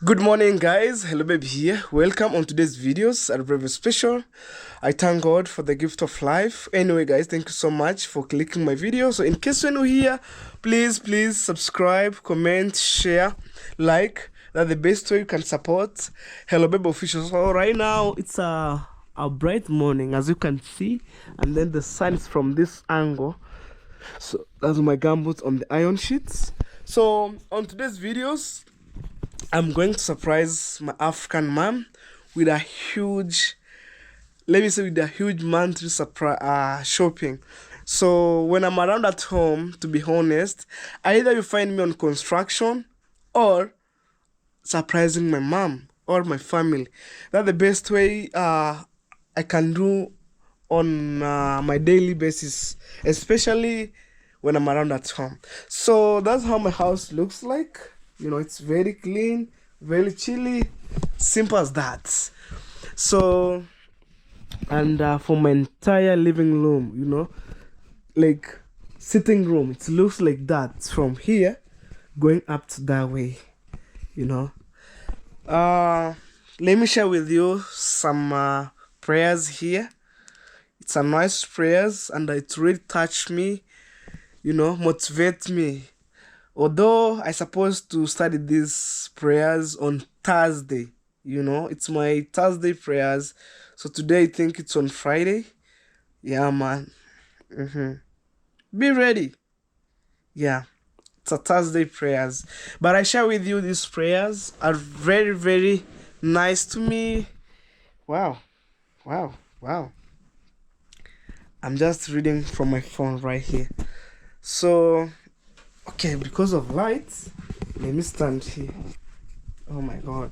Good morning, guys. Hello, baby here. Welcome on today's videos. A very special. I thank God for the gift of life. Anyway, guys, thank you so much for clicking my video. So, in case you're new here, please subscribe, comment, share, like. That's the best way you can support Hello Baby Official. So right now it's a bright morning, as you can see, and then the sun is from this angle. So that's my gumboots on the iron sheets. So on today's videos, I'm going to surprise my African mom with a huge, let me say, with a huge monthly surprise shopping. So when I'm around at home, to be honest, either you find me on construction or surprising my mom or my family. That's the best way I can do on my daily basis, especially when I'm around at home. So that's how my house looks like. You know, it's very clean, very chilly, simple as that. So, and for my entire living room, you know, like sitting room, it looks like that from here going up to that way, you know. Let me share with you some prayers here. It's a nice prayers and it really touched me, you know, motivate me. Although I supposed to study these prayers on Thursday, you know, it's my Thursday prayers. So today I think it's on Friday. Yeah, man. Be ready. Yeah, it's a Thursday prayers. But I share with you these prayers are very nice to me. Wow. I'm just reading from my phone right here. So okay, because of lights, let me stand here. Oh my god.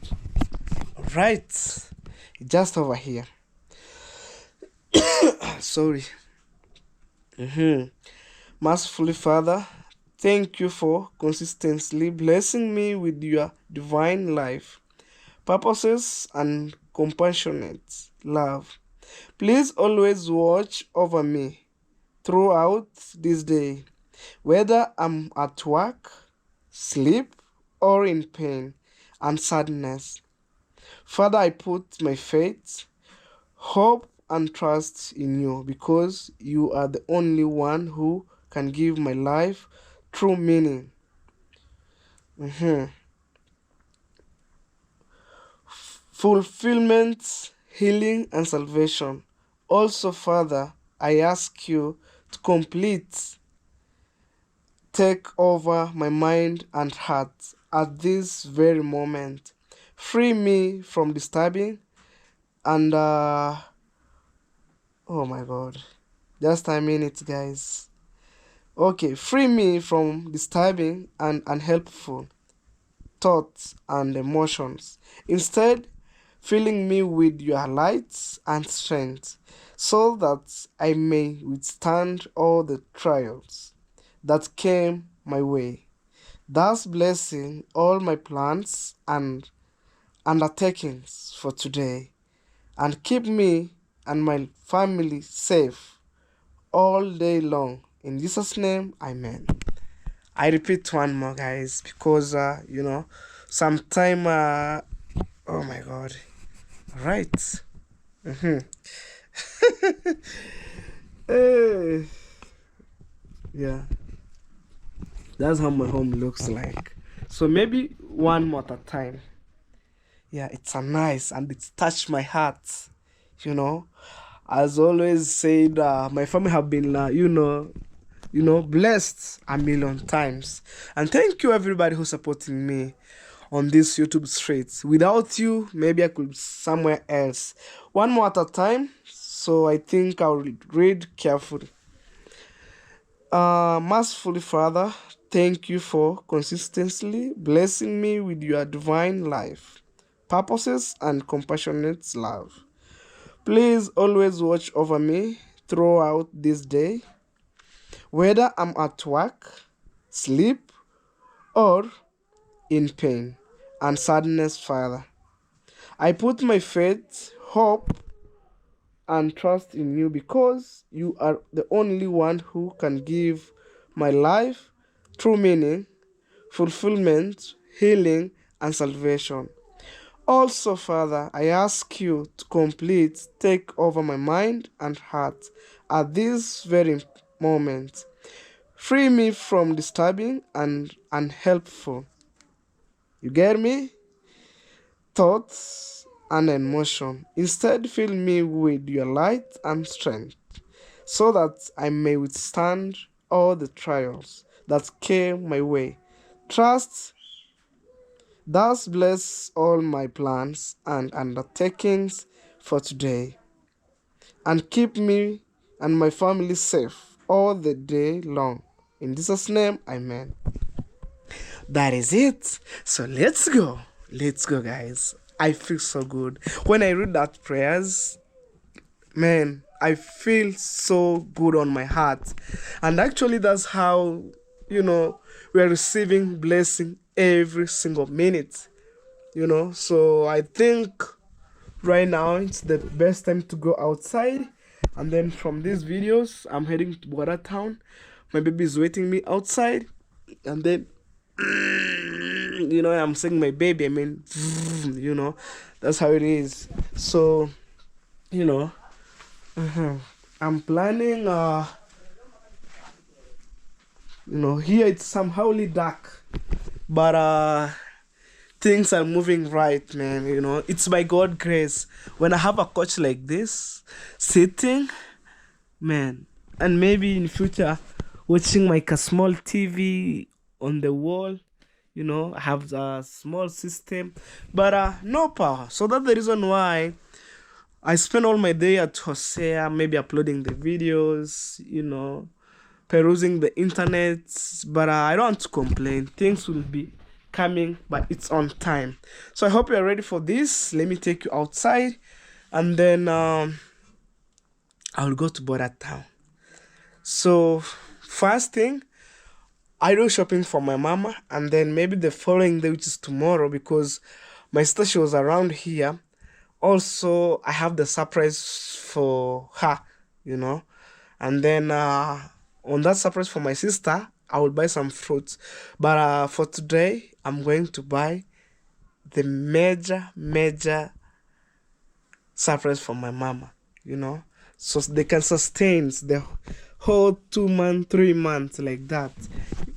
Right. Just over here. Sorry. Mercifully Father, thank you for consistently blessing me with your divine life, purposes, and compassionate love. Please always watch over me throughout this day, whether I'm at work, sleep, or in pain and sadness. Father, I put my faith, hope, and trust in you because you are the only one who can give my life true meaning. Fulfillment, healing, and salvation. Also, Father, I ask you to take over my mind and heart at this very moment. Free me from disturbing and oh my god. Just a minute, guys. Okay, free me from disturbing and unhelpful thoughts and emotions. Instead, filling me with your light and strength, so that I may withstand all the trials that came my way, thus blessing all my plans and undertakings for today, and keep me and my family safe all day long. In Jesus' name, amen. I repeat one more, guys, because you know, sometime oh my god. Right. Hey. Yeah. That's how my home looks like. So maybe one more at a time. Yeah, it's a nice and it's touched my heart. You know, as always said, my family have been, blessed a million times. And thank you everybody who's supporting me on this YouTube streets. Without you, maybe I could be somewhere else. One more at a time. So I think I'll read carefully. Mercifully Father, thank you for consistently blessing me with your divine life, purposes, and compassionate love. Please always watch over me throughout this day, whether I'm at work, sleep, or in pain and sadness, Father. I put my faith, hope, and trust in you because you are the only one who can give my life true meaning, fulfillment, healing, and salvation. Also, Father, I ask you to take over my mind and heart at this very moment. Free me from disturbing and unhelpful. You get me? Thoughts and emotion. Instead, fill me with your light and strength, so that I may withstand all the trials that came my way. Trust thus bless all my plans and undertakings for today, and keep me and my family safe all the day long. In Jesus' name, amen. That is it. So let's go. Let's go, guys. I feel so good. When I read that prayers, man, I feel so good on my heart. And actually, that's how, we are receiving blessing every single minute. So I think right now it's the best time to go outside. And then from these videos, I'm heading to Border Town. My baby is waiting me outside. And then I'm saying my baby, I mean, that's how it is. So, you know, I'm planning, here it's somehow dark, but, things are moving right, man. It's by God grace. When I have a coach like this, sitting, man, and maybe in future, watching like a small TV on the wall, I have a small system, but no power. So that's the reason why I spend all my day at Hosea, maybe uploading the videos, perusing the internet. But I don't want to complain. Things will be coming, but it's on time. So I hope you're ready for this. Let me take you outside, and then I'll go to Border Town. So first thing, I do shopping for my mama, and then maybe the following day, which is tomorrow, because my sister, she was around here. Also, I have the surprise for her, and then on that surprise for my sister, I will buy some fruits. But for today, I'm going to buy the major surprise for my mama, so they can sustain the whole 2 months, 3 months like that.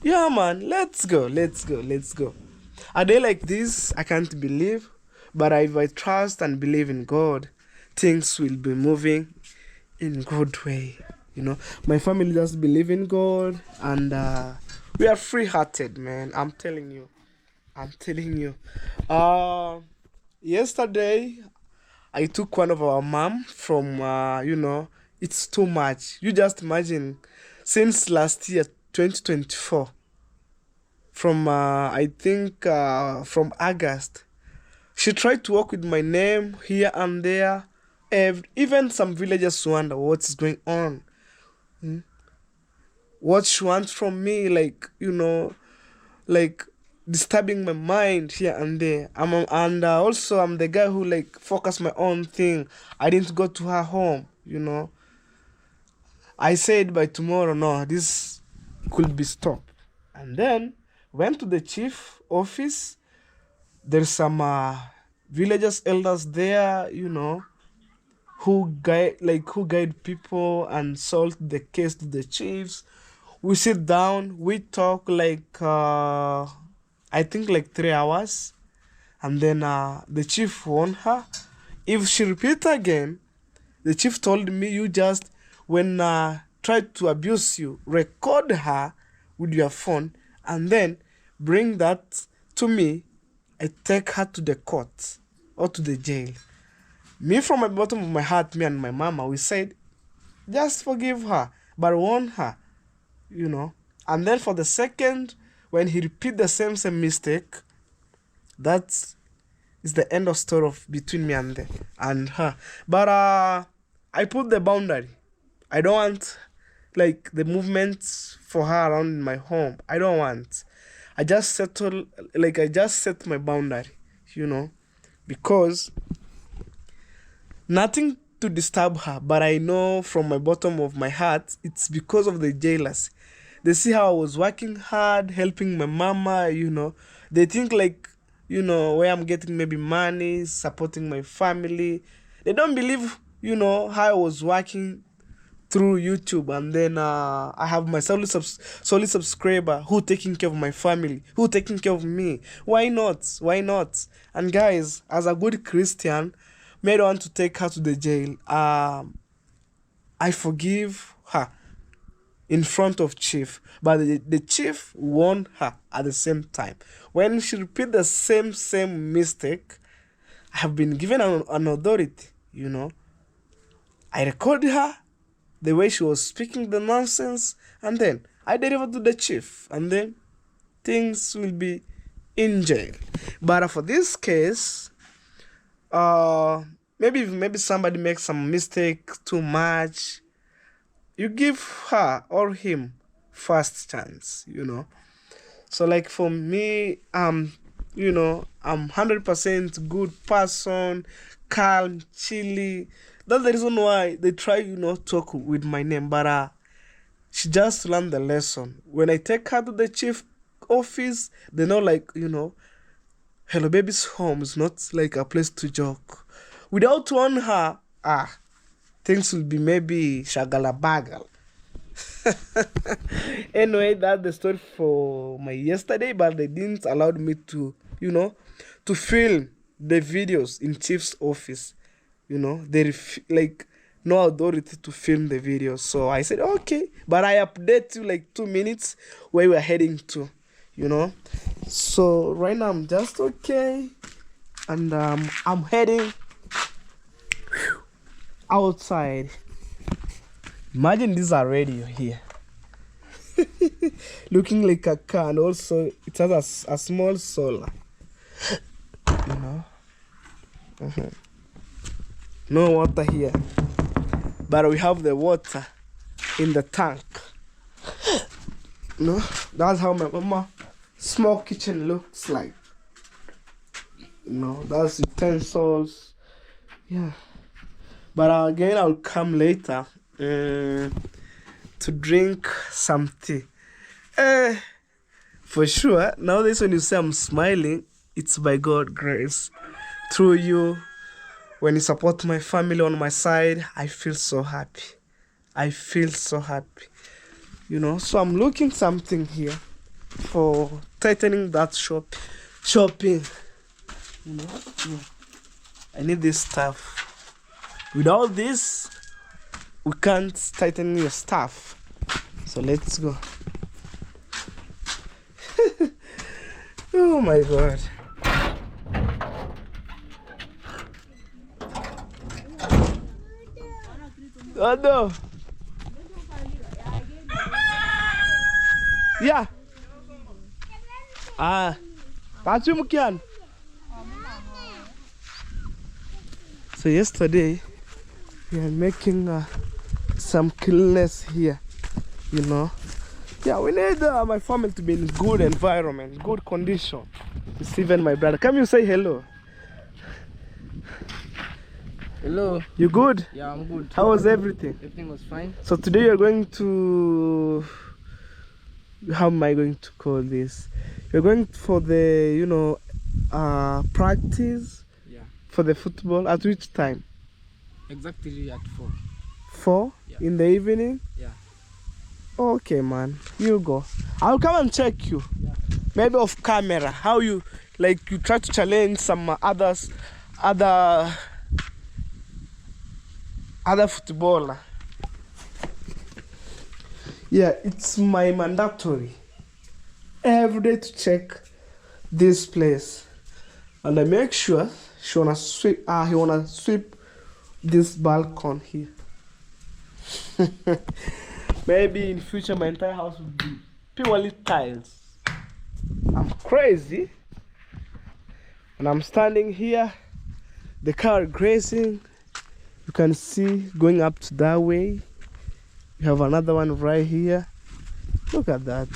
Yeah, man, let's go. A day like this, I can't believe, but if I trust and believe in God, things will be moving in good way. My family just believe in God, and we are free-hearted, man. I'm telling you. Yesterday, I took one of our mom from, it's too much. You just imagine, since last year, 2024, from, I think, from August, she tried to work with my name here and there. Even some villagers wonder what's going on. What she wants from me, like disturbing my mind here and there. Also I'm the guy who focus my own thing. I didn't go to her home. I said by tomorrow, no, this could be stopped. And then went to the chief office. There's some villagers elders there, who guide people and solve the case to the chiefs. We sit down, we talk I think 3 hours, and then the chief warned her. If she repeat again, the chief told me, you just, when tried to abuse you, record her with your phone and then bring that to me. I take her to the court or to the jail. Me, from the bottom of my heart, me and my mama, we said, just forgive her, but warn her, And then for the second, when he repeat the same mistake, that is the end of story between me and her. But I put the boundary. I don't want the movements for her around in my home. I don't want. I just set my boundary, because nothing to disturb her, but I know from my bottom of my heart, it's because of the jailers. They see how I was working hard, helping my mama, They think where I'm getting maybe money, supporting my family. They don't believe, how I was working through YouTube, and then I have my solid subscriber who taking care of my family, who taking care of me. Why not? Why not? And guys, as a good Christian, may I don't want to take her to the jail. I forgive her in front of chief, but the chief warned her at the same time. When she repeat the same mistake, I have been given an authority. I recorded her the way she was speaking the nonsense, and then I delivered to the chief, and then things will be in jail. But for this case, maybe somebody makes some mistake too much, you give her or him first chance. So like for me, I'm 100% good person, calm, chilly. That's the reason why they try, talk with my name. But she just learned the lesson. When I take her to the chief office, they know, like, Hello Baby's home is not like a place to joke. Without warning her, things will be maybe shagala-bagal. Anyway, that's the story for my yesterday, but they didn't allow me to, to film the videos in chief's office. They like no authority to film the videos. So I said, okay, but I update you like 2 minutes where we're heading to, So right now I'm just okay, and I'm heading outside. Imagine this is a radio here. Looking like a car, and also it has a small solar. No water here, but we have the water in the tank. That's how my mama small kitchen looks like. That's utensils. Yeah. But again, I'll come later to drink some tea. For sure, nowadays when you say I'm smiling, it's by God's grace. Through you, when you support my family on my side, I feel so happy. I feel so happy. So I'm looking something here for tightening that shopping. I need this stuff. Without this, we can't tighten your stuff. So let's go. Oh my God. Oh no. Yeah. So yesterday we are making some cleanliness here. Yeah, we need my family to be in good environment, good condition. It's even my brother. Come, you say hello. Hello. You good? Yeah, I'm good. How was everything? Everything was fine. So today you're going to, how am I going to call this? You're going for the, practice. Yeah. For the football. At which time? Exactly at 4. 4? Yeah. In the evening? Yeah. Okay, man. You go. I'll come and check you. Yeah. Maybe off camera. How you try to challenge some other footballer. Yeah, it's my mandatory every day to check this place, and I make sure he wanna sweep this balcony here. Maybe in future my entire house will be purely tiles. I'm crazy. And I'm standing here, the car grazing. You can see going up to that way. You have another one right here. Look at that.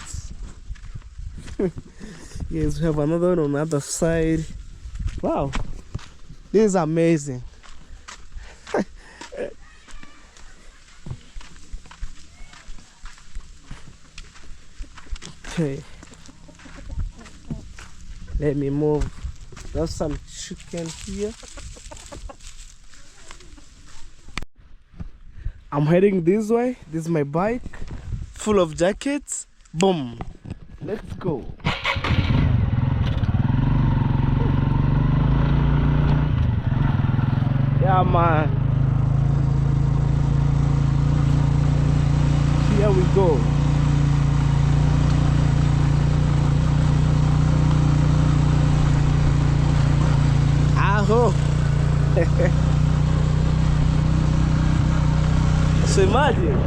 Yes, we have another one on the other side. Wow, this is amazing. Okay, let me move. There's some chicken here. I'm heading this way. This is my bike, full of jackets. Boom. Let's go. Yeah, man. Here we go. Aho. So imagine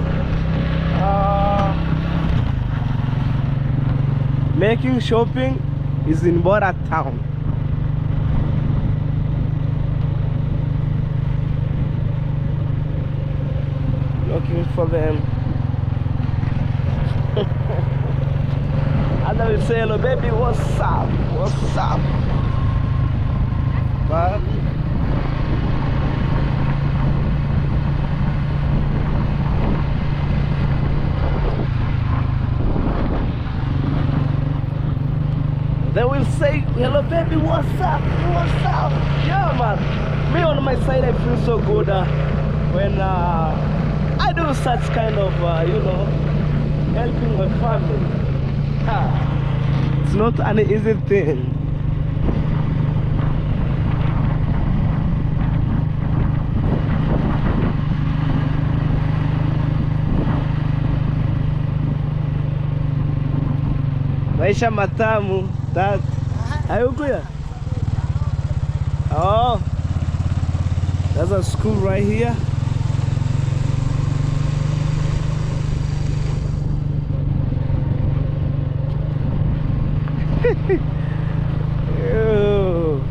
making shopping is in border town. Looking for them. And I will say hello baby, what's up? What's up? But they will say, hello baby, what's up? What's up? Yeah, man. Me on my side, I feel so good when I do such kind of, you know, helping my family. It's not an easy thing. Maisha matamu. That Ayukuya. Oh, there's a school right here. Ew.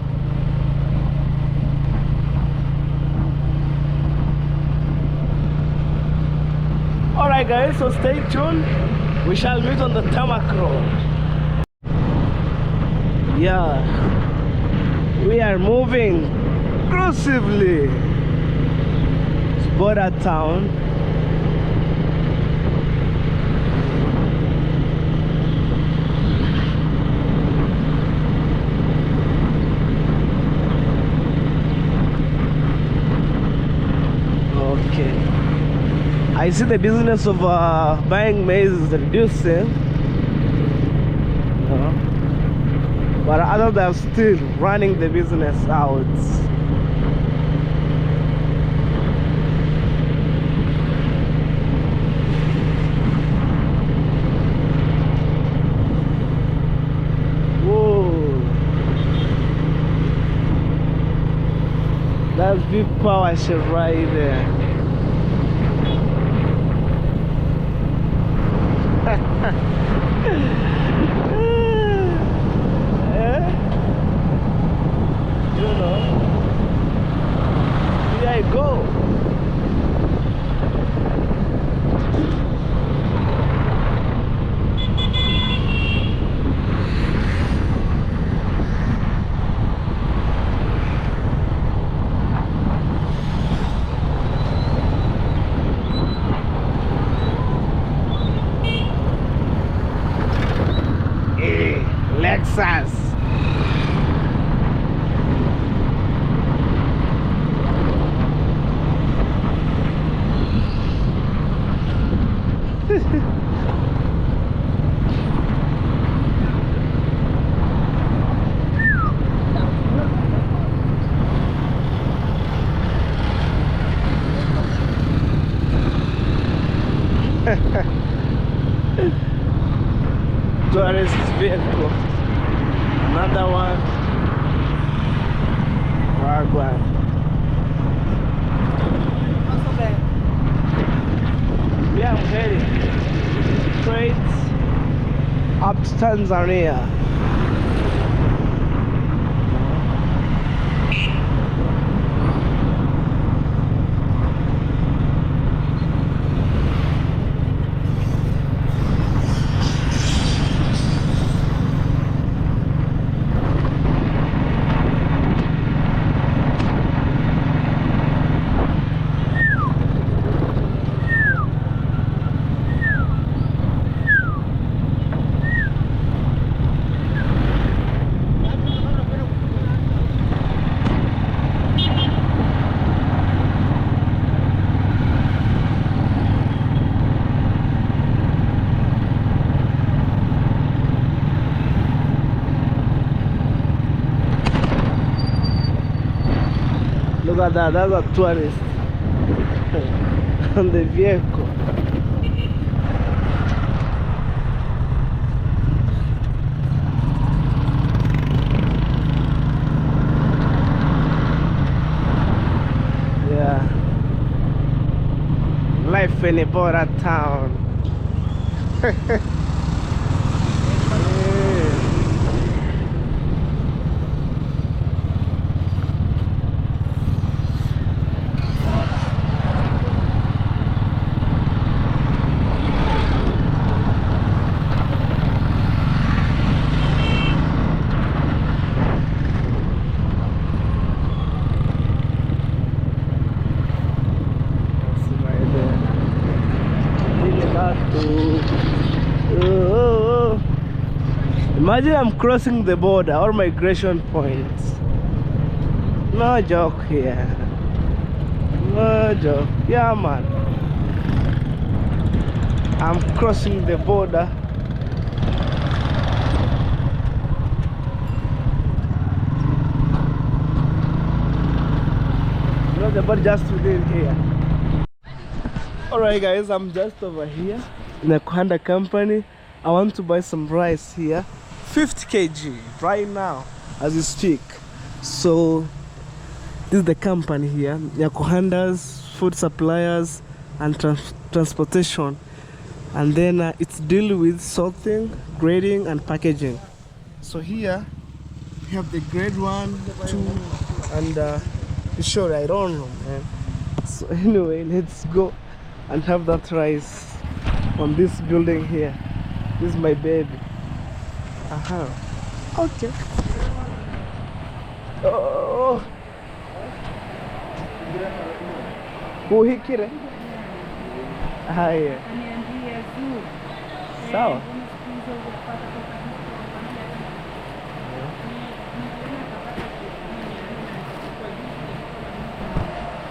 Alright guys, so stay tuned. We shall meet on the tarmac road. Yeah, we are moving aggressively. It's border town. Okay, I see the business of buying maize is reducing. But others are still running the business out. Whoa. That's big power shit right there. Go. Hey, Lexus. Tourist vehicle. Another one. Wagwan. Yeah, I'm heading straight up to Tanzania. Look at that, that's a tourist on the vehicle. Yeah. Life in a border town. Yeah. Oh. Imagine I'm crossing the border or migration points. No joke here. No joke. Yeah, man. I'm crossing the border. You know, the border just within here. Alright guys, I'm just over here in a Kohanda company. I want to buy some rice here, 50 kg right now as we speak. So this is the company here, Kohanda's food suppliers and transportation, and then it's deal with sorting, grading and packaging. So here we have the grade 1, 2 and sure, I don't know, man. So anyway, let's go and have that rice on this building here. This is my baby. Okay. Oh, uhikire. Haya. Sawa.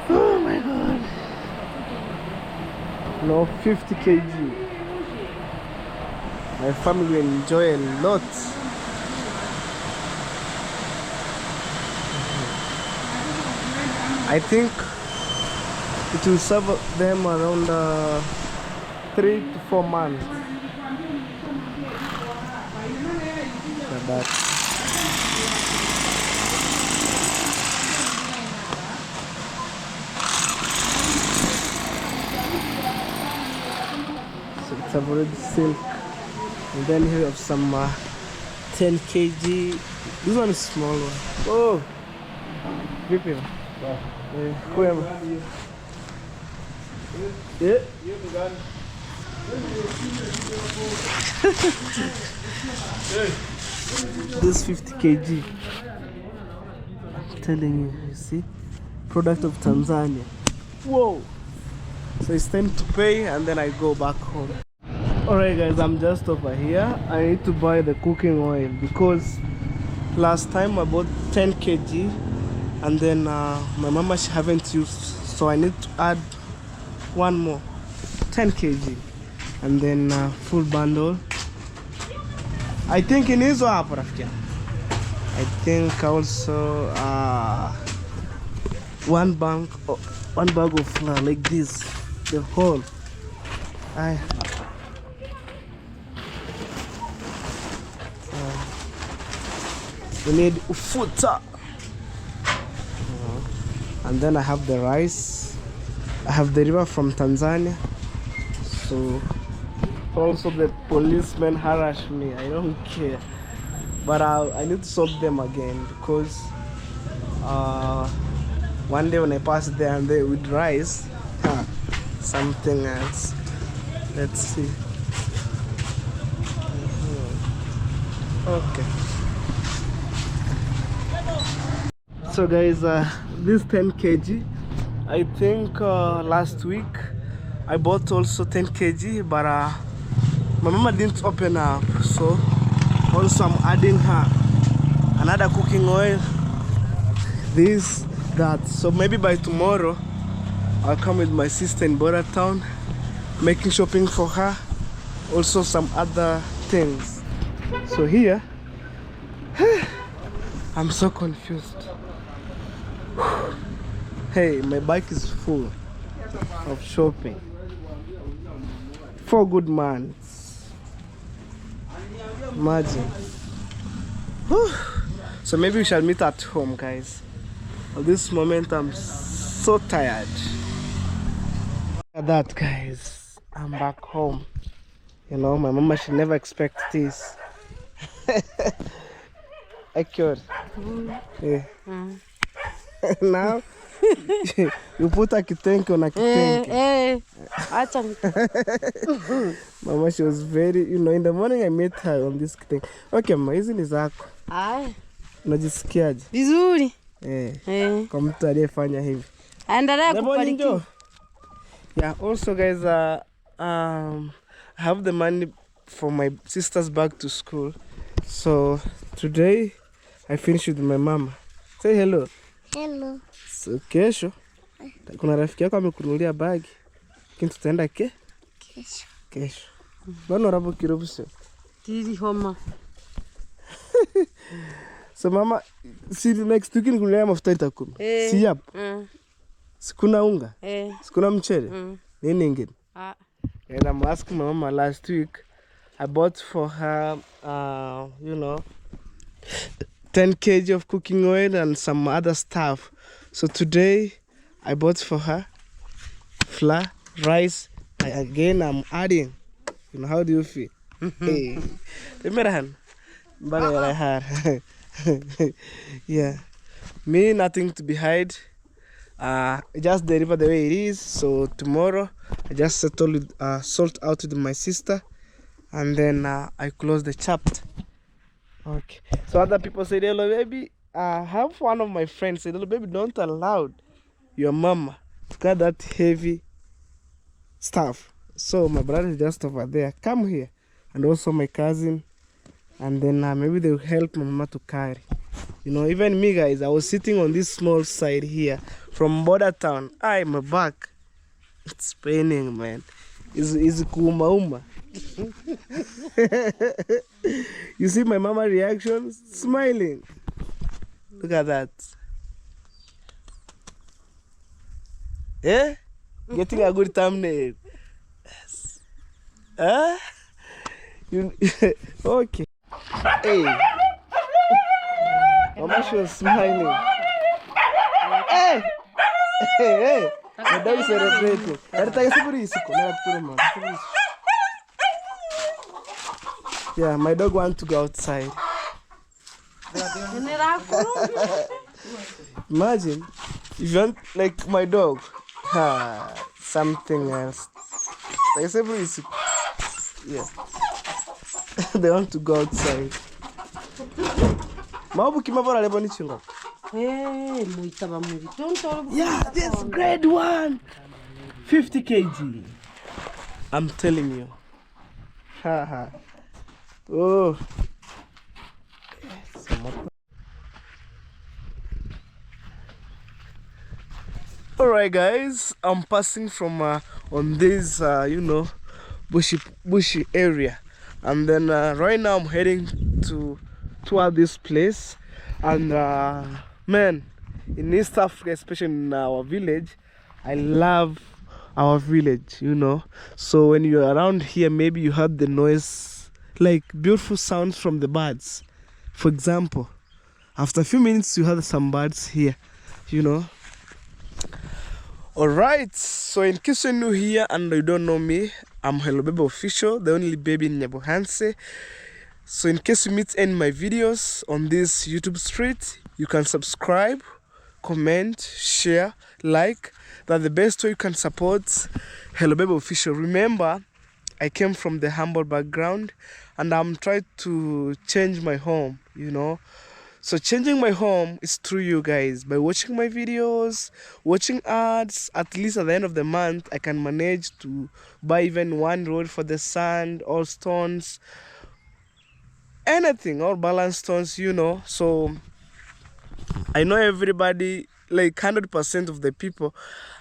Oh my god. No, 50 kg. My family will enjoy a lot. I think it will serve them around 3 to 4 months. Like that. So it's already silk. And then here we have some 10 kg. This one is small one. Oh, vipi? Kwema. Yeah. This 50 kg. I'm telling you, you see? Product of Tanzania. Whoa. So it's time to pay and then I go back home. Alright guys, I'm just over here. I need to buy the cooking oil because last time I bought 10 kg and then my mama she haven't used, so I need to add one more 10 kg and then full bundle. I think in hizo hapo rafiki. I think also one bag of flour like this, the whole. We need ufuta. And then I have the rice. I have the river from Tanzania. So also the policemen harass me. I don't care. But I need to solve them again because one day when I pass there and they would rice, something else. Let's see. Okay. So guys, this 10 kg, I think last week I bought also 10 kg, but my mama didn't open up, so also I'm adding her another cooking oil, this, that. So maybe by tomorrow I'll come with my sister in Border Town, making shopping for her, also some other things. So here I'm so confused. Hey, my bike is full of shopping. 4 good months. Imagine. Whew. So maybe we shall meet at home, guys. At this moment, I'm so tired. Look at that, guys. I'm back home. You know, my mama should never expect this. Accurate. Yeah. Now, you put a kitenke on a kitenke. Mama, she was very, you know, in the morning I met her on this kitenke. Okay, mama, hizi ni zako. Unajisikiaje? Vizuri. Kwa mtu aliyefanya hivi. Endelea kubariki. Yeah, also guys, I have the money for my sister's back to school. So today I finished with my mama. Say hello. Hello. So kesho kuna rafiki yako amekununulia bagi. Lakini tutaenda kesho. Bwana rabo kirobusho. Tiri homa. So mama, si next week nikununulia mafuta itakuwa. Si hapo. Sikuna unga. Sikuna mchele. Nini ingine? And I'm asking my mama last week. I bought for her, you know, 10 kg of cooking oil and some other stuff. So today I bought for her flour, rice. Again, I'm adding. You know, how do you feel? Hey, yeah, me nothing to be hide. Just deliver the way it is. So tomorrow I just settled salt out with my sister, and then I close the chapter. Okay, so other people say, hello baby, have one of my friends say, hello baby, don't allow your mama to got that heavy stuff. So my brother is just over there, come here, and also my cousin, and then maybe they will help my mama to carry. You know, even me guys, I was sitting on this small side here from border town. My back, it's paining, man. It's kuuma. You see my mama reaction, smiling. Look at that. Yeah, getting a good thumbnail. Yes. Okay. Hey. Mama, she was smiling. Hey. My dog is celebrating. Yeah, my dog wants to go outside. Imagine if you want like my dog, something else. Yeah. They want to go outside. Yeah, this grade 1. 50 kg. I'm telling you. Oh. Alright guys, I'm passing from on this you know, bushy area, and then right now I'm heading toward this place. And man, in East Africa, especially in our village, I love our village, you know. So when you're around here, maybe you heard the noise, like beautiful sounds from the birds. For example, after a few minutes you heard some birds here, you know. Alright, so in case you're new here and you don't know me, I'm Hello Baby Official, the only baby in Nyabohanse. So in case you meet any of my videos on this YouTube street, you can subscribe, comment, share, like. That's the best way you can support Hello Baby Official. Remember, I came from the humble background and I'm trying to change my home, you know. So changing my home is through you guys. By watching my videos, watching ads, at least at the end of the month, I can manage to buy even one road for the sand, all stones, anything, all balance stones, you know. So I know everybody, like 100% of the people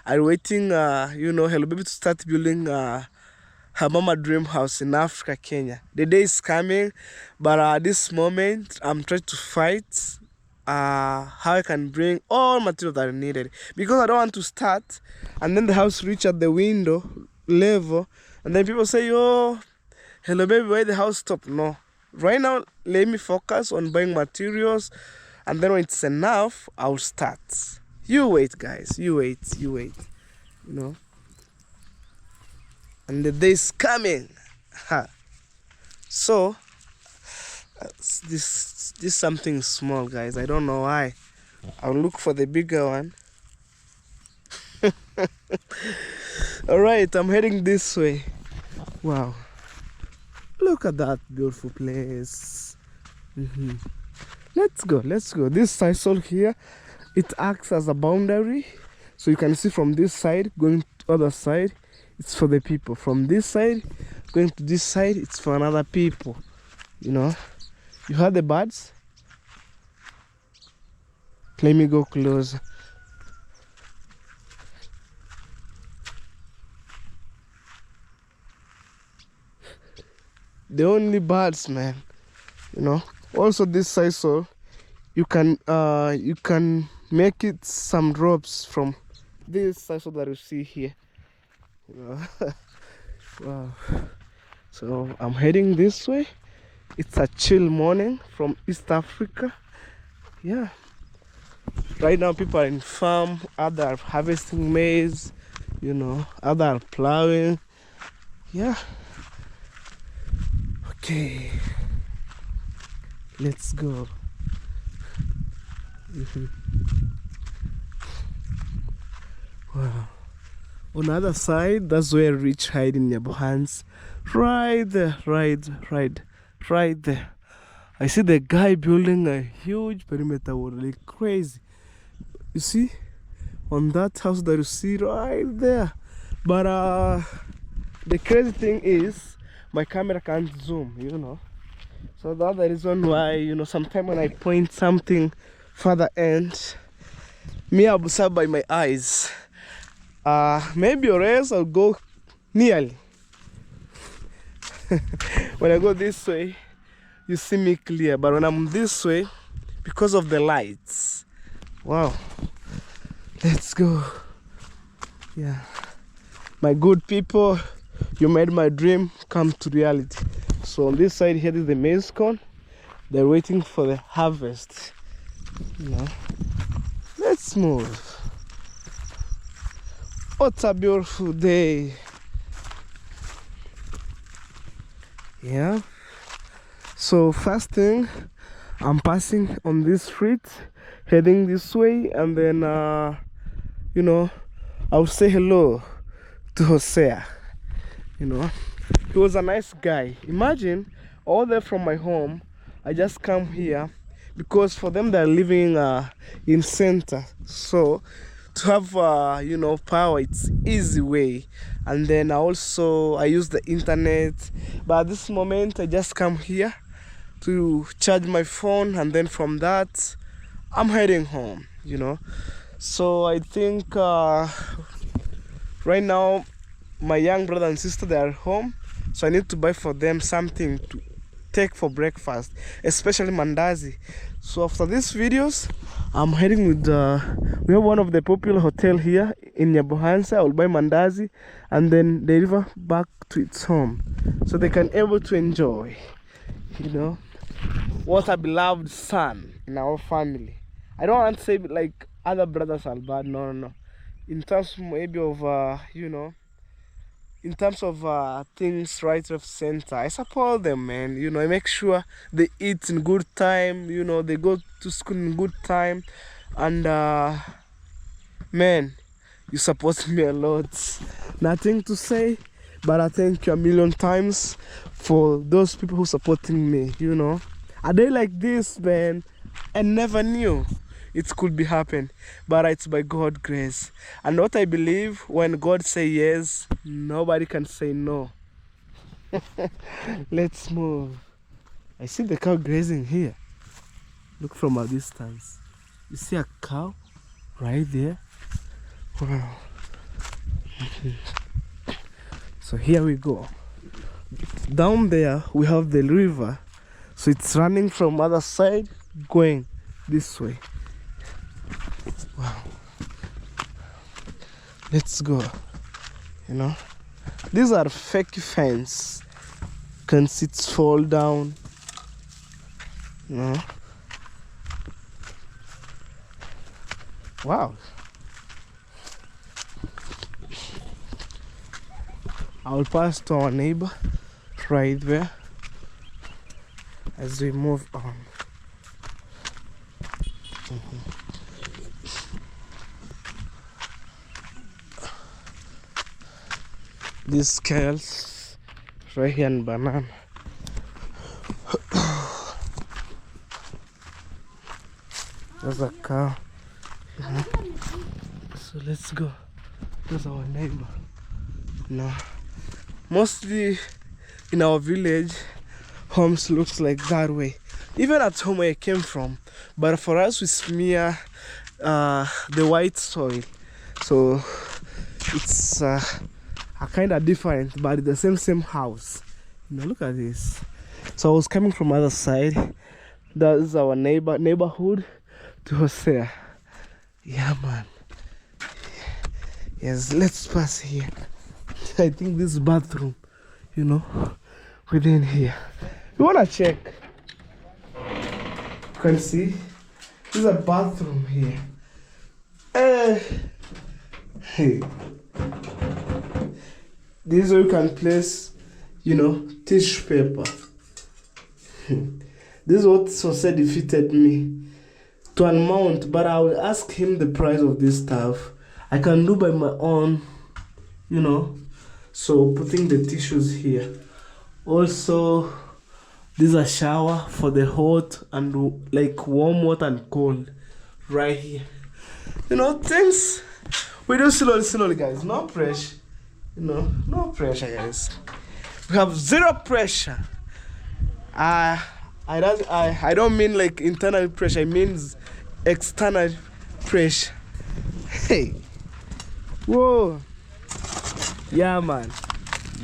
are waiting, you know, Hello Baby to start building her mama dream house in Africa, Kenya. The day is coming, but at this moment, I'm trying to fight how I can bring all materials that are needed, because I don't want to start and then the house reach at the window level and then people say, oh, hello baby, why the house stop? No, right now let me focus on buying materials, and then when it's enough I'll start. You wait guys, you wait, you know, and the day is coming. So this something small guys, I don't know why. I'll look for the bigger one. All right, I'm heading this way. Wow, look at that beautiful place. Let's go. This sisal here, it acts as a boundary, so you can see from this side going to other side, it's for the people. From this side going to this side, it's for another people. You know, you heard the birds? Let me go close. The only birds, man. You know. Also, this sisal, you can make it some ropes from this sisal that you see here. You know. Wow. So I'm heading this way. It's a chill morning from East Africa. Yeah. Right now people are in farm, other are harvesting maize, you know, other are plowing. Yeah. Okay. Let's go. Wow. On the other side, that's where Rich hide in Nyabohan's. Right there, right there. I see the guy building a huge perimeter wall, like crazy. You see? On that house that you see right there. But the crazy thing is, my camera can't zoom, you know. So that's the reason why, you know, sometimes when I point something further end, me I'll be served by my eyes. Maybe or else I'll go nearly. When I go this way, you see me clear, but when I'm this way, because of the lights, wow. Let's go. Yeah, my good people, you made my dream come to reality. So on this side here is the maize corn. They're waiting for the harvest. You know, let's move. What a beautiful day. Yeah. So first thing, I'm passing on this street, heading this way, and then you know, I'll say hello to Hosea. You know, he was a nice guy. Imagine, all the way from my home, I just come here because for them they're living in center. So to have you know, power, it's easy way. And then I use the internet, but at this moment I just come here to charge my phone, and then from that I'm heading home, you know. So I think right now my young brother and sister, they are home, so I need to buy for them something to take for breakfast, especially Mandazi. So after these videos, I'm heading with we have one of the popular hotel here in Nyabohansa. I'll buy Mandazi and then deliver back to its home, so they can able to enjoy, you know, what a beloved son in our family. I don't want to say like other brothers are bad, no. In terms maybe of you know, in terms of things right, left, center, I support them, man. You know, I make sure they eat in good time, you know, they go to school in good time, and man, you support me a lot. Nothing to say, but I thank you a million times for those people who supporting me, you know. A day like this, man, I never knew it could be happen, but it's by God's grace. And what I believe, when God say yes, nobody can say no. Let's move. I see the cow grazing here. Look from a distance. You see a cow right there? Wow. So here we go. Down there we have the river, so it's running from other side going this way. Wow. Let's go. You know, these are fake fence. Can seats fall down? You know. Wow. I'll pass to our neighbor right there as we move on. These scales right here and banana. There's a cow. So let's go. There's our neighbor. No. Mostly in our village, homes looks like that way. Even at home where I came from. But for us we smear the white soil. So it's a kind of different, but the same house. You know, look at this. So I was coming from other side. That is our neighborhood to Hosea. Yeah, man. Yes, let's pass here. I think this bathroom, you know, within here. You wanna check? You can see there's a bathroom here. Hey. This is where you can place, you know, tissue paper. This is what Sose defeated me to unmount, but I will ask him the price of this stuff. I can do by my own, you know. So putting the tissues here. Also, this is a shower for the hot and like warm water and cold right here. You know, things we do slowly, guys. No pressure. You know, no pressure, guys. We have zero pressure. I don't mean like internal pressure. I mean external pressure. Hey. Whoa. Yeah, man.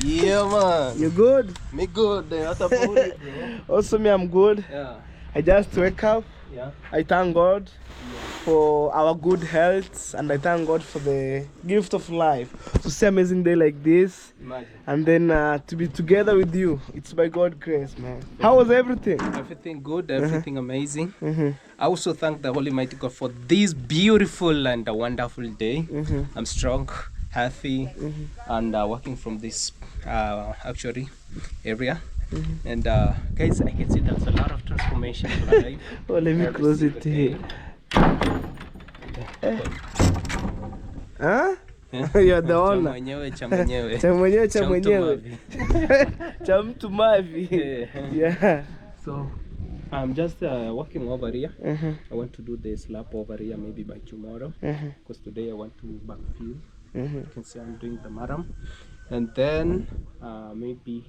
Yeah, man. You good? Me good. What about you, bro? Also, me, I'm good. Yeah. I just wake up. Yeah. I thank God for our good health, and I thank God for the gift of life. To see an amazing day like this, Imagine. and then to be together with you, it's by God's grace, man. How was everything? Everything good, everything amazing. I also thank the Holy Mighty God for this beautiful and a wonderful day. I'm strong, healthy, and working from this actually area. And guys, I can see there's a lot of transformation in my life. Oh, let me close it here. Huh? You're the owner. Cha mwenyewe. Cha mtu mavi. Yeah. So I'm just working over here. I want to do the slap over here maybe by tomorrow, because today I want to backfill. You can see I'm doing the maram, and then maybe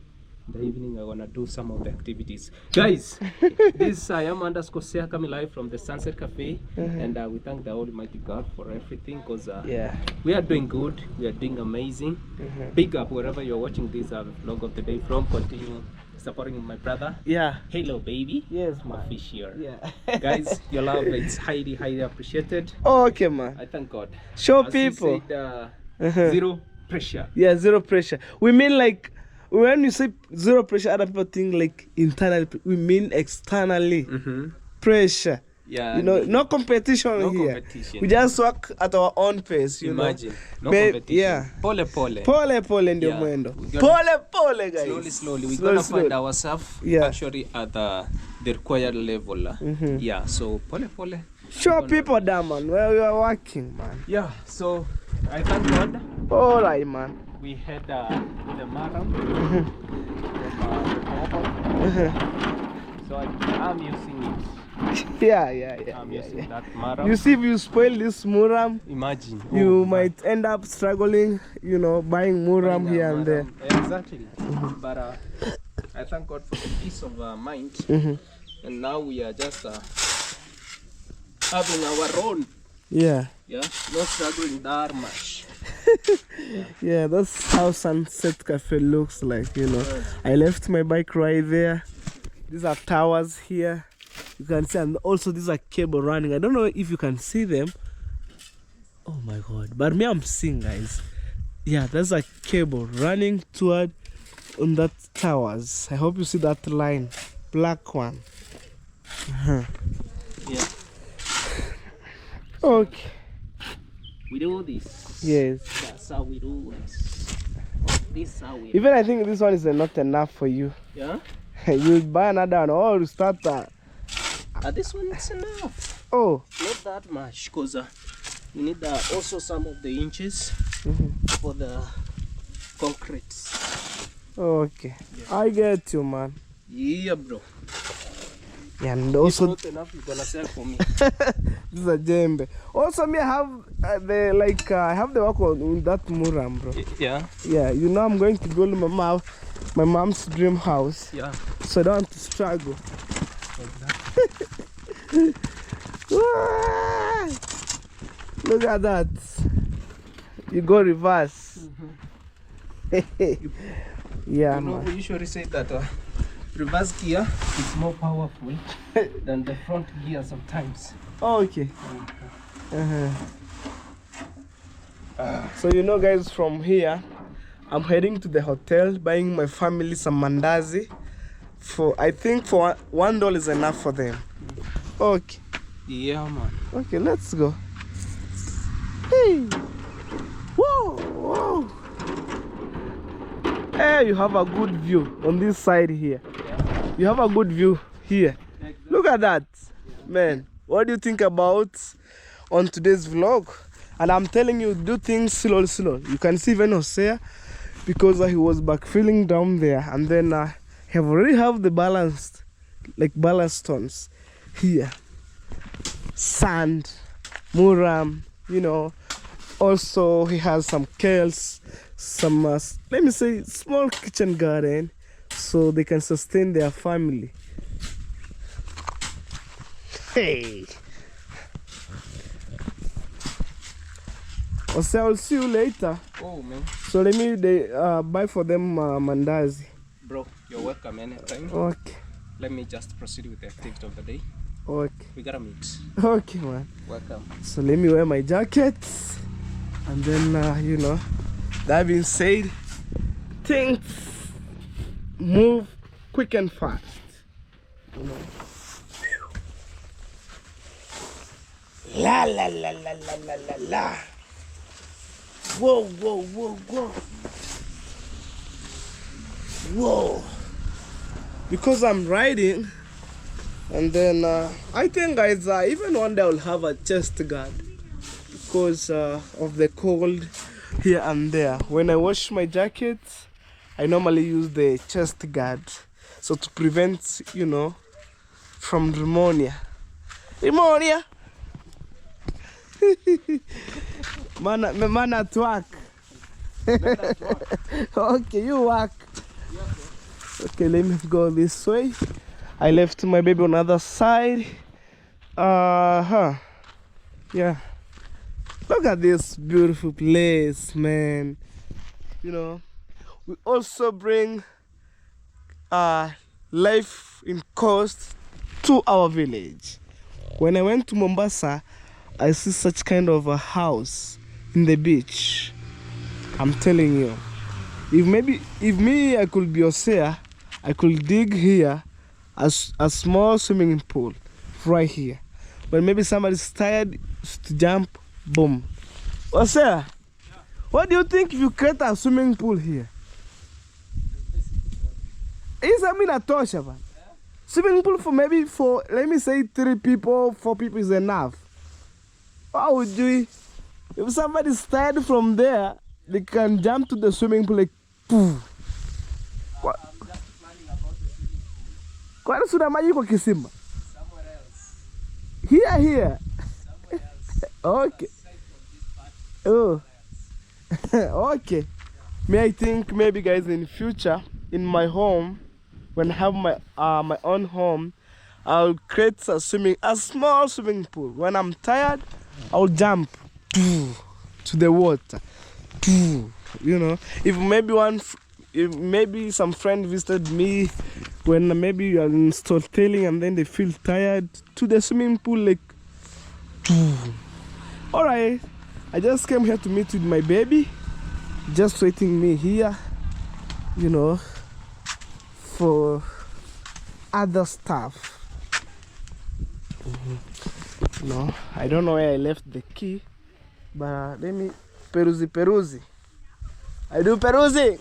in the evening I'm gonna do some of the activities. Guys, this I am _Sea coming live from the Sunset Cafe, and we thank the Almighty God for everything, because we are doing good, we are doing amazing. Big up wherever you're watching this vlog of the day from. Continue supporting my brother. Yeah. Hello, baby. Yes, man. Fish here. Yeah. Guys, your love is highly appreciated. Okay, man. I thank God. Show As people. He said, zero pressure. Yeah, zero pressure. We mean like when you say zero pressure, other people think like internally. We mean externally pressure. Yeah, you know, no competition no here. competition. We just work at our own pace. You Imagine, know? no competition. Yeah. Pole. Pole ndio mwendo. Pole, guys. Slowly. We're gonna find ourselves actually at the required level. Yeah. So pole. Show people that, man, where we are working, man. Yeah. So I thank God. All right, man. We had the maram. So I'm using it. Yeah. I'm using that maram. You see, if you spoil this muram, imagine you might end up struggling, you know, buying muram here and there. Exactly. But I thank God for the peace of mind. And now we are just having our own. Yeah, not struggling that much. Yeah, that's how Sunset Cafe looks like, you know. I left my bike right there. These are towers here. You can see, and also there's a cable running. I don't know if you can see them. Oh my god, but me, I'm seeing, guys. Yeah, there's a cable running toward on that towers. I hope you see that line, black one. Yeah. Okay. We do this. Yes. That's how we do this. This is how we. Even I think this one is not enough for you. Yeah. You buy another one or you start that. This one is enough. Oh. Not that much, because you need also some of the inches for the concrete. Okay. Yeah. I get you, man. Yeah, bro. Yeah, and also not enough, you're gonna sell for me. this is a jembe. Also, me, I have I have the work on that muram, bro. Yeah. Yeah, you know, I'm going to build my mom's dream house. Yeah. So I don't have to struggle. Exactly. Look at that. You go reverse. Yeah, You know, man. we usually say that reverse gear is more powerful than the front gear sometimes. Oh, okay. So you know, guys, from here I'm heading to the hotel, buying my family some mandazi. I think for $1 is enough for them. Okay. Yeah, man. Okay, let's go. Hey. Whoa, whoa. Hey, you have a good view on this side here. Yeah. You have a good view here. Exactly. Look at that. Man, what do you think about on today's vlog? And I'm telling you, do things slow. You can see even Hosea, because he was backfilling down there, and then he already have the balance stones here, sand, muram, you know. Also he has some kales, some let me say small kitchen garden, so they can sustain their family. Hey, so I'll see you later. Oh, man. So let me buy for them mandazi. Bro, you're welcome anytime. Okay. Let me just proceed with the activity of the day. Okay. We gotta meet. Okay, man. Welcome. So let me wear my jacket, and then you know, that being said, things move quick and fast. You know. La la la la la la la la. Whoa, whoa, whoa, whoa. Whoa. Because I'm riding, and then I think, guys, even one day I'll have a chest guard because of the cold here and there. When I wash my jacket, I normally use the chest guard, so to prevent, you know, from pneumonia. Pneumonia. Man at work. Okay, you work. Okay, let me go this way. I left my baby on the other side. Yeah. Look at this beautiful place, man. You know, we also bring life in coast to our village. When I went to Mombasa, I see such kind of a house in the beach. I'm telling you, if me I could be Osea, I could dig here a small swimming pool right here. But maybe somebody's tired to jump, boom. Osea, what do you think if you create a swimming pool here? Is I mean a tosha, man. Swimming pool for maybe let me say 3 people, 4 people is enough. How would you? If somebody's tired from there, they can jump to the swimming pool like poof. I'm just planning about the swimming pool. Kwani suna maji kwa kisima? Somewhere else. Here. Somewhere else. Okay. Aside from this part. Oh. Okay. I think maybe, guys, in future, in my home, when I have my own home, I'll create a small swimming pool. When I'm tired, I'll jump to the water. You know, if maybe some friend visited me when maybe you are in storytelling and then they feel tired, to the swimming pool, like. All right, I just came here to meet with my baby, just waiting me here, you know, for other stuff. No, I don't know where I left the key, but let me peruzi. I do peruzi.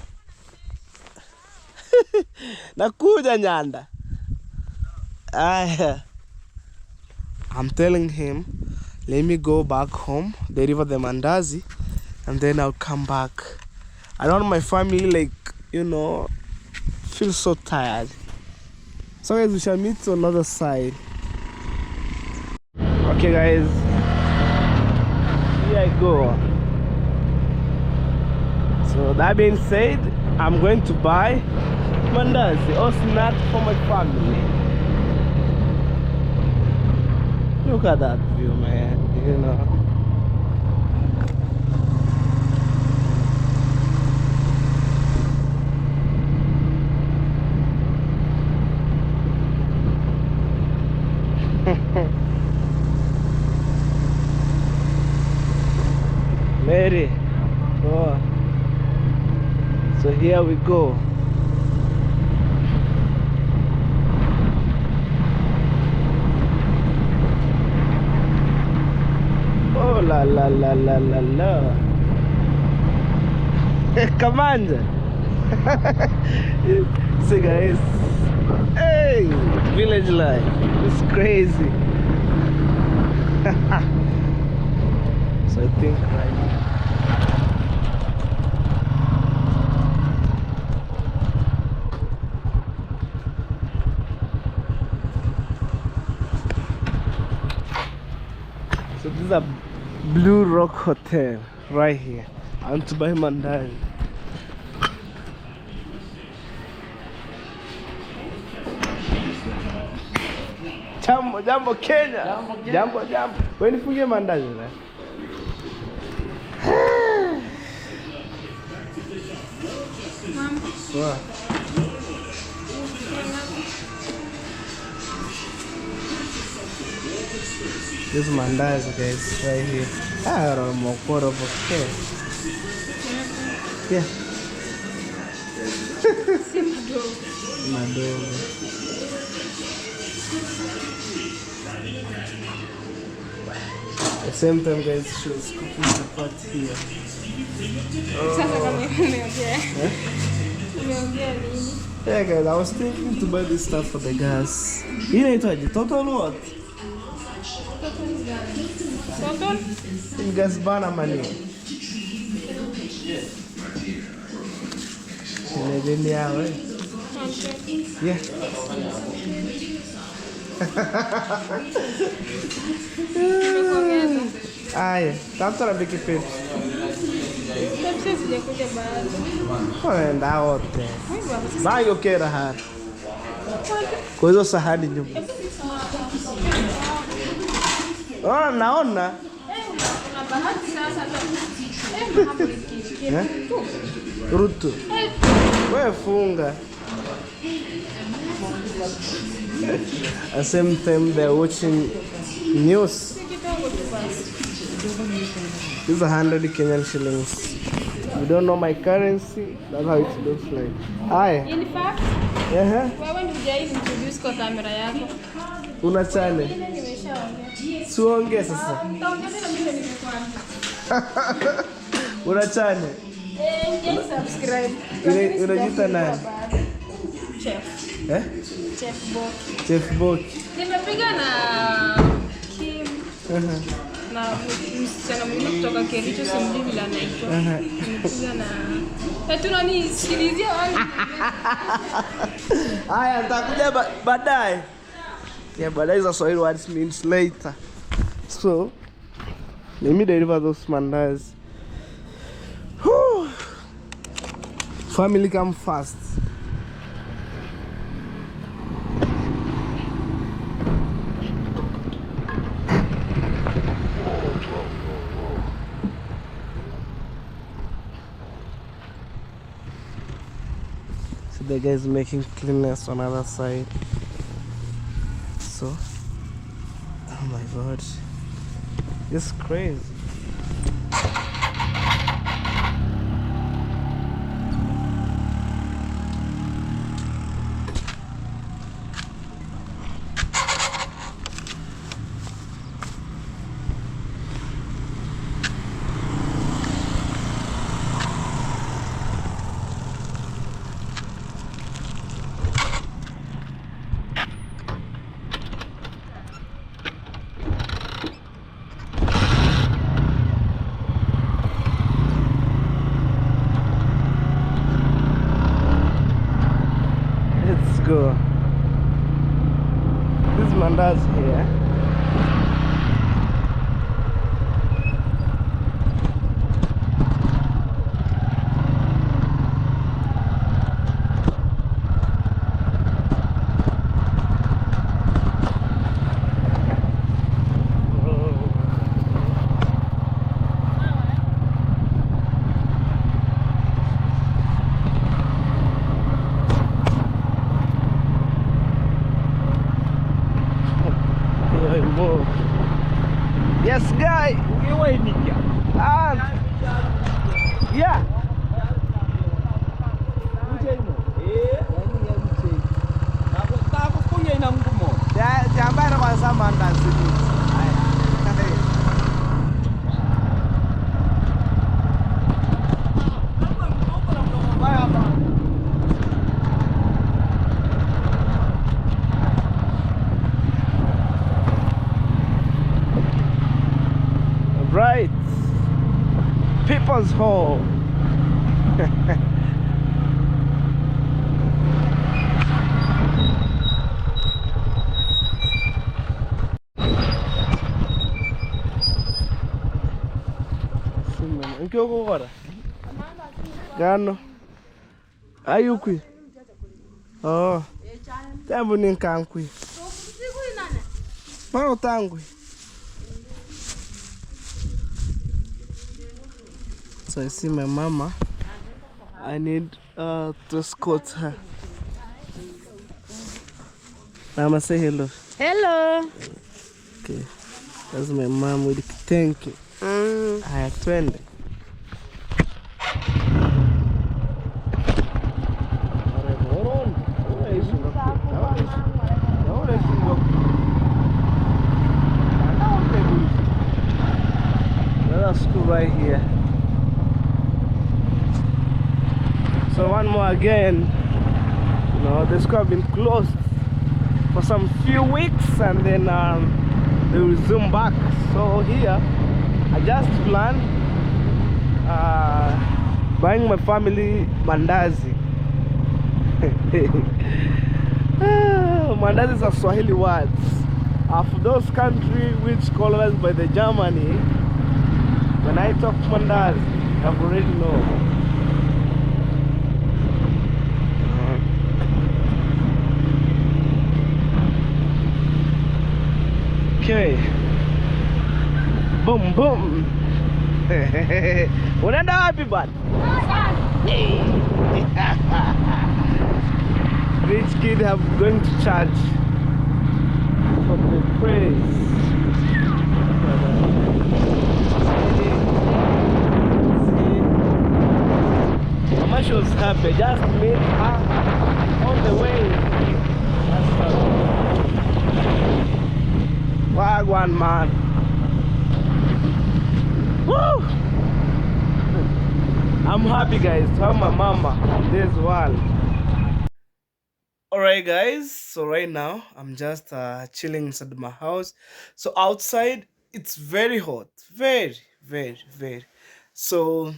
Nakuja nyanda. I'm telling him, let me go back home, deliver the mandazi, and then I'll come back. I don't want my family, like, you know, feel so tired. So guys, we shall meet on another side. Okay guys, here I go. So that being said, I'm going to buy mandazi or snack for my family. Look at that view, man, you know. Mary, oh. So here we go. Oh la la la la la la. Commander. See guys. Hey, village life. It's crazy. So I think right now. So this is a Blue Rock Hotel right here. I want to buy mandazi. Jambo Kenya. Jambo. When you forget mandazi, right? Wow. This mandazi, guys, right here. I don't know more quarter of a care. Yeah. Madogo. At the same time, guys, she was cooking the pot here. Yeah, guys, I was thinking to buy this stuff for the gas. You know it, total what? Total? In gas burner money. Yeah. Aya, tanto na biki pet. Enda wote. Bayo kera hapa. Kwa hizo sahani nyuma. Oh, naona. Ruto. Wewe funga. At the same time they're watching news. This is 100 Kenyan shillings. You don't know my currency, that's how it looks like. Hi. In fact, wewe ndio hujai introduce kwa kamera yako. Una channel. Suongea sasa. Una channel. Subscribe. Unajiita nani? Chef. Chef Bok. Chef Bok. Nimepiga na Kim. Na msichana mwingine kutoka Kericho simjui vile anaitwa. Nimepiga na tunanisikilizia wani. Haya, nitakuja baadaye. Yeah, baadaye is Swahili words means later. So, let me deliver those mandazi. Family come first. the guys making cleanliness on other side. So, oh my god, it's crazy. Let's go. This is Mandazi here. Omog. Yes, guy. Ah, yeah. Jambar kwanza Mandazi. Right, People's Hall. Nkoko kora gano ayukwi oh tembo ninkankwi mano tangwi. So I see my mama. I need to escort her. Mama, say hello. Hello. Okay, that's my mom with the kitenge. I have 20. Another school right here. So one more again, you know, the school have been closed for some few weeks, and then they resume back. So here, I just planned buying my family Mandazi. Mandazi is a Swahili word. For those countries which colonized by the Germany, when I talk Mandazi, I've already know. Okay. Boom boom. Unaenda wapi bwana? Rich kid have going to church for the praise. Mama, she was happy. Just meet her on the way. Wagwan man. Woo! I'm happy guys to have my mama in this world. Alright guys, so right now I'm just chilling inside my house. So outside it's very hot, very. So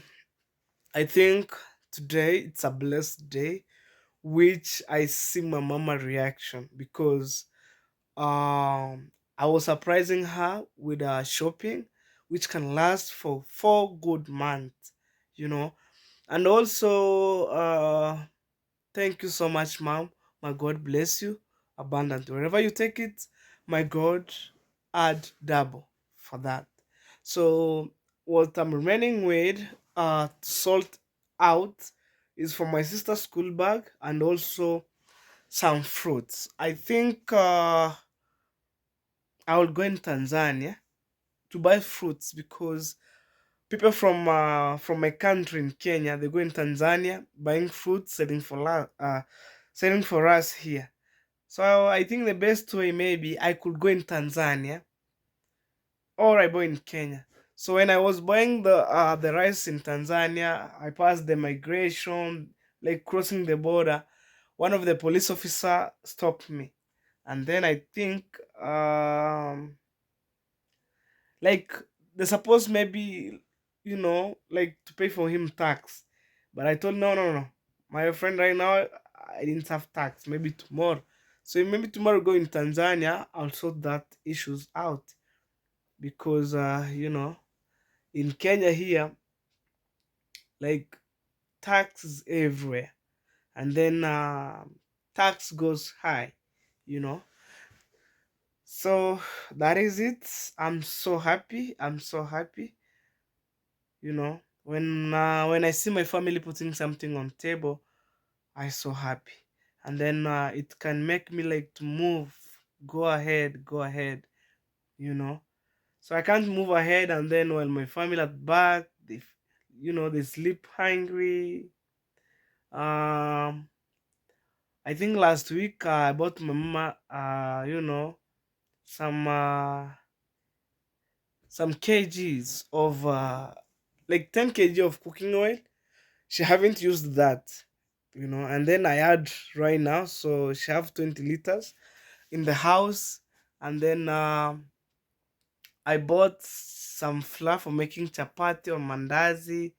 I think today it's a blessed day, which I see my mama reaction, because I was surprising her with shopping, which can last for 4 good months, you know. And also thank you so much, mom. My God bless you abundantly. Wherever you take it, my God add double for that. So what I'm remaining with to sort out is for my sister's school bag and also some fruits. I think I will go in Tanzania to buy fruits because people from my country in Kenya, they go in Tanzania buying fruits, selling for us here. So I think the best way maybe I could go in Tanzania or I buy in Kenya. So when I was buying the rice in Tanzania, I passed the migration, like crossing the border. One of the police officer stopped me, and then I think like they supposed maybe like to pay for him tax, but I told no, no, no, my friend, right now I didn't have tax. Maybe tomorrow. So maybe tomorrow go in Tanzania, I'll sort that issues out because in Kenya here, like tax everywhere, and then tax goes high, you know. So that is it. I'm so happy. I'm so happy. When I see my family putting something on table, I so happy, and then it can make me like to move, go ahead, go ahead. You know. So I can't move ahead, and then while my family at back, they sleep hungry. Um, I think last week I bought my mama, some some kgs of like 10 kg of cooking oil. She haven't used that, and then I add right now, so she have 20 liters in the house, and then I bought some flour for making chapati or mandazi.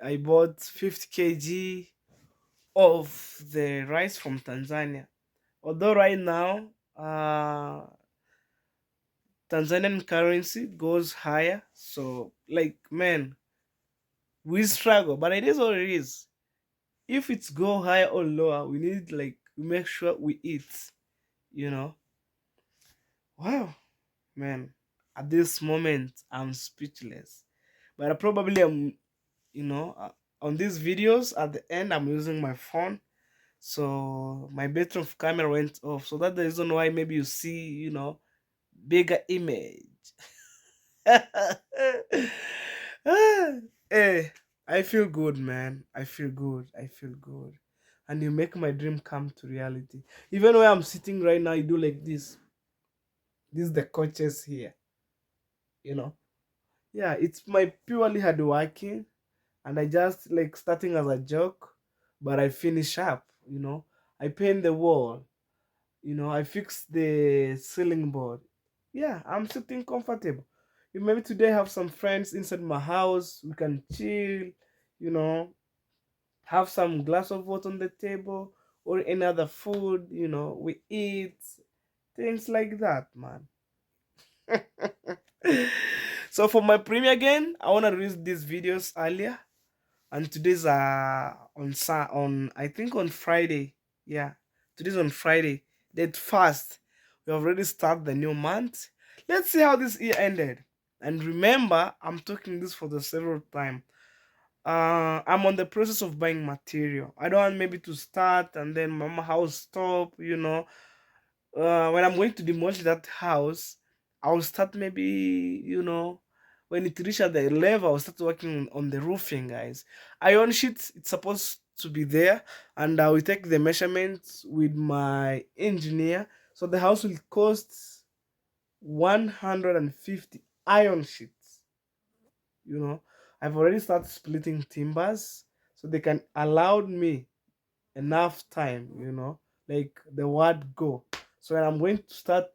I bought 50 kg of the rice from Tanzania. Although right now, Tanzanian currency goes higher, so like man, we struggle, but it is what it is. If it's go higher or lower, we need like we make sure we eat. You know, wow, man. At this moment, I'm speechless. But I probably am, on these videos at the end, I'm using my phone, so my battery of camera went off. So that's the reason why maybe you see, bigger image. Hey, I feel good, man. I feel good. I feel good. And you make my dream come to reality. Even where I'm sitting right now, you do like this. This is the coaches here, you know. Yeah, it's my purely hard working, and I just like starting as a joke, but I finish up. I paint the wall, I fix the ceiling board. Yeah, I'm sitting comfortable. Maybe today I have some friends inside my house. We can chill, you know, have some glass of water on the table or any other food, we eat. Things like that, man. So for my premiere again, I wanna release these videos earlier. And today's on I think on Friday. Yeah. Today's on Friday. Date fast. We have already started the new month. Let's see how this year ended. And remember, I'm talking this for the several time. I'm on the process of buying material. I don't want maybe to start and then mama house stop. When I'm going to demolish that house, I'll start maybe, when it reaches the level, I'll start working on the roofing, guys. Iron sheet, it's supposed to be there, and I will take the measurements with my engineer. So the house will cost 150 iron sheets. I've already started splitting timbers so they can allow me enough time, like the word go. So when I'm going to start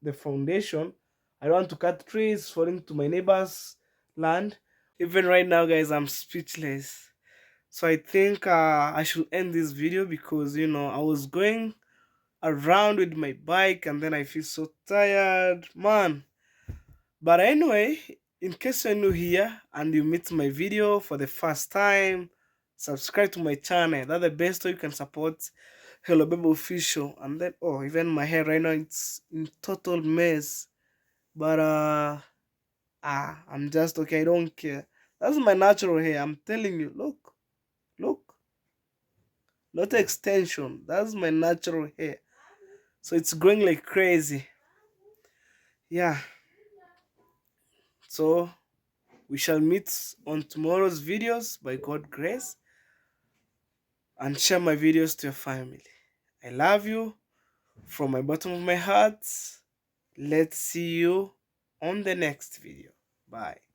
the foundation, I don't want to cut trees falling to my neighbor's land. Even right now, guys, I'm speechless. So I think I should end this video because I was going around with my bike and then I feel so tired, man. But anyway, in case you're new here and you meet my video for the first time, subscribe to my channel. That's the best way you can support Hello Baby Official. And then, oh, even my hair right now, it's in total mess. But, I'm just okay. I don't care. That's my natural hair. I'm telling you. Look, look. not extension. That's my natural hair. So it's growing like crazy. Yeah. So we shall meet on tomorrow's videos by God's grace, and share my videos to your family. I love you from my bottom of my heart. Let's see you on the next video. Bye.